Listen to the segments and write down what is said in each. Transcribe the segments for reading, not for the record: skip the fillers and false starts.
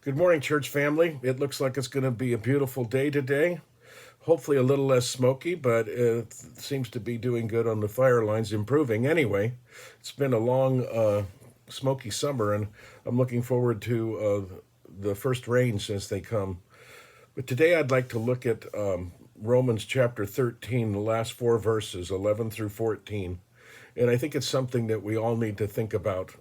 Good morning, church family. It looks like it's going to be a beautiful day today. Hopefully, a little less smoky, but it seems to be doing good on the fire lines, improving anyway. It's been a long, smoky summer, and I'm looking forward to the first rains as they come. But today, I'd like to look at Romans chapter 13, the last four verses, 11 through 14. And I think it's something that we all need to think about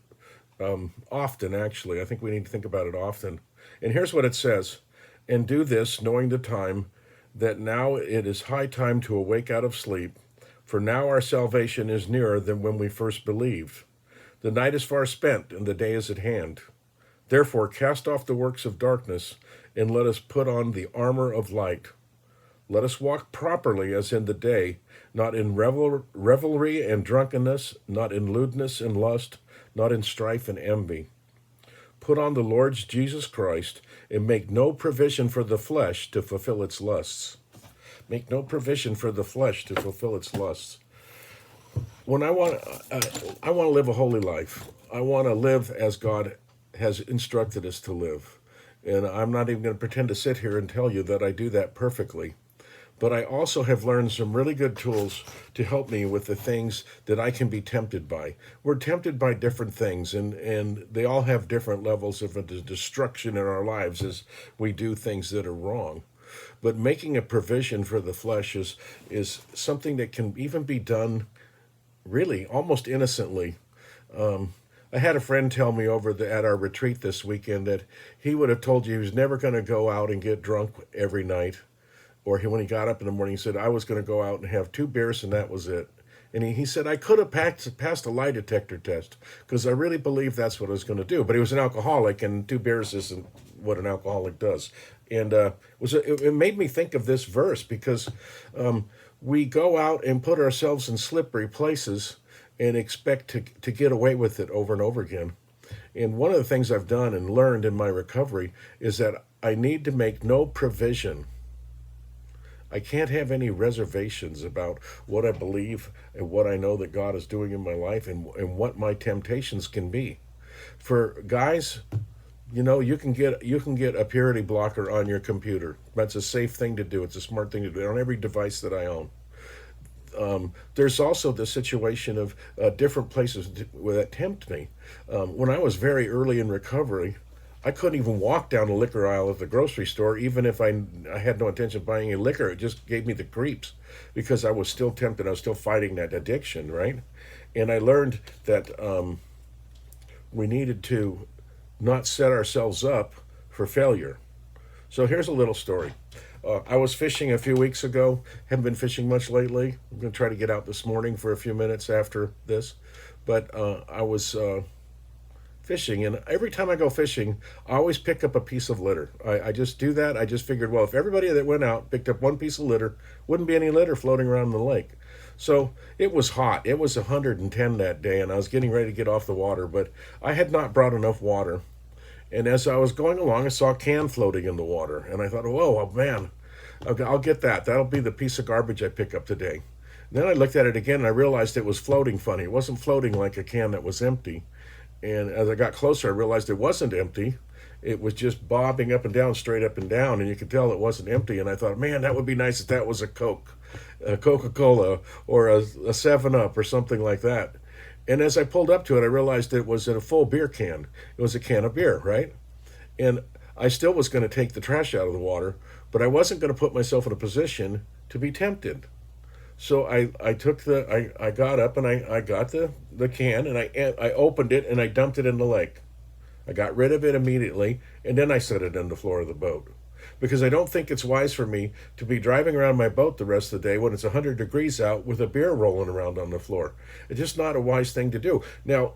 often, actually. I think we need to think about it often. And here's what it says: "And do this, knowing the time, that now it is high time to awake out of sleep, for now our salvation is nearer than when we first believed. The night is far spent, and the day is at hand. Therefore, cast off the works of darkness, and let us put on the armor of light. Let us walk properly as in the day, not in revelry and drunkenness, not in lewdness and lust, not in strife and envy. Put on the Lord Jesus Christ, and make no provision for the flesh to fulfill its lusts." Make no provision for the flesh to fulfill its lusts. When I want to live a holy life. I want to live as God has instructed us to live. And I'm not even going to pretend to sit here and tell you that I do that perfectly. But I also have learned some really good tools to help me with the things that I can be tempted by. We're tempted by different things, and they all have different levels of destruction in our lives as we do things that are wrong. But making a provision for the flesh is something that can even be done really almost innocently. I had a friend tell me at our retreat this weekend that he would have told you he was never going to go out and get drunk every night. Or when he got up in the morning, he said, "I was going to go out and have 2 beers and that was it." And he said, "I could have passed a lie detector test because I really believed that's what I was going to do." But he was an alcoholic, and 2 beers isn't what an alcoholic does. And it made me think of this verse because we go out and put ourselves in slippery places and expect to get away with it over and over again. And one of the things I've done and learned in my recovery is that I need to make no provision. I can't have any reservations about what I believe and what I know that God is doing in my life and what my temptations can be. For guys, you can get a purity blocker on your computer. That's a safe thing to do. It's a smart thing to do on every device that I own. There's also the situation of different places that tempt me. When I was very early in recovery, I couldn't even walk down the liquor aisle at the grocery store, even if I had no intention of buying any liquor. It just gave me the creeps because I was still tempted. I was still fighting that addiction, right? And I learned that we needed to not set ourselves up for failure. So here's a little story. I was fishing a few weeks ago. Haven't been fishing much lately. I'm going to try to get out this morning for a few minutes after this. But I was fishing, and every time I go fishing, I always pick up a piece of litter. I just do that. I just figured, well, if everybody that went out picked up one piece of litter, wouldn't be any litter floating around in the lake. So it was hot. It was 110 that day, and I was getting ready to get off the water, but I had not brought enough water. And as I was going along, I saw a can floating in the water, and I thought, whoa, oh, man, I'll get that. That'll be the piece of garbage I pick up today. Then I looked at it again, and I realized it was floating funny. It wasn't floating like a can that was empty. And as I got closer, I realized it wasn't empty. It was just bobbing up and down, straight up and down, and you could tell it wasn't empty. And I thought, man, that would be nice if that was a Coke, a Coca-Cola, or a 7-Up or something like that. And as I pulled up to it, I realized it was in a full beer can. It was a can of beer, right? And I still was going to take the trash out of the water, but I wasn't going to put myself in a position to be tempted. So I got up and I got the can and I opened it and I dumped it in the lake. I got rid of it immediately, and then I set it on the floor of the boat. Because I don't think it's wise for me to be driving around my boat the rest of the day when it's 100 degrees out with a beer rolling around on the floor. It's just not a wise thing to do. Now,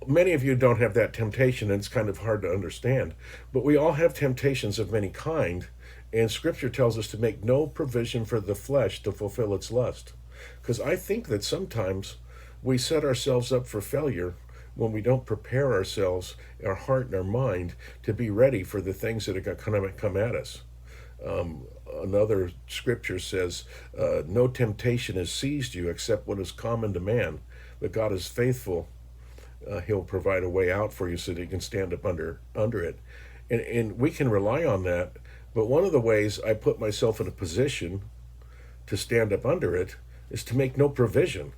many of you don't have that temptation, and it's kind of hard to understand. But we all have temptations of many kind, and Scripture tells us to make no provision for the flesh to fulfill its lust. Because I think that sometimes we set ourselves up for failure when we don't prepare ourselves, our heart and our mind, to be ready for the things that are going to come at us. Another scripture says, no temptation has seized you except what is common to man, but God is faithful. He'll provide a way out for you so that you can stand up under it. And we can rely on that. But one of the ways I put myself in a position to stand up under it is to make no provision,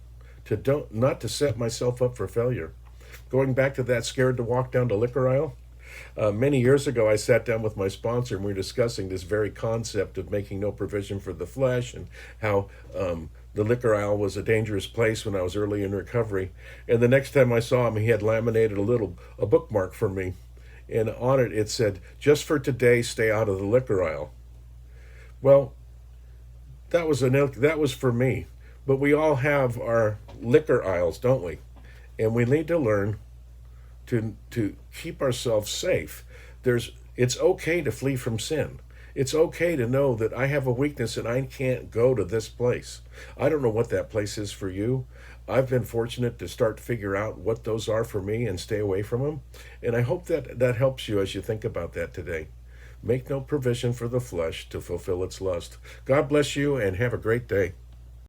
to don't not to set myself up for failure. Going back to that scared to walk down the liquor aisle, many years ago, I sat down with my sponsor and we were discussing this very concept of making no provision for the flesh and how the liquor aisle was a dangerous place when I was early in recovery. And the next time I saw him, he had laminated a bookmark for me. And on it, it said, "Just for today, stay out of the liquor aisle." Well, that was for me. But we all have our liquor aisles, don't we? And we need to learn to keep ourselves safe. It's okay to flee from sin. It's okay to know that I have a weakness and I can't go to this place. I don't know what that place is for you. I've been fortunate to start to figure out what those are for me and stay away from them. And I hope that that helps you as you think about that today. Make no provision for the flesh to fulfill its lust. God bless you and have a great day.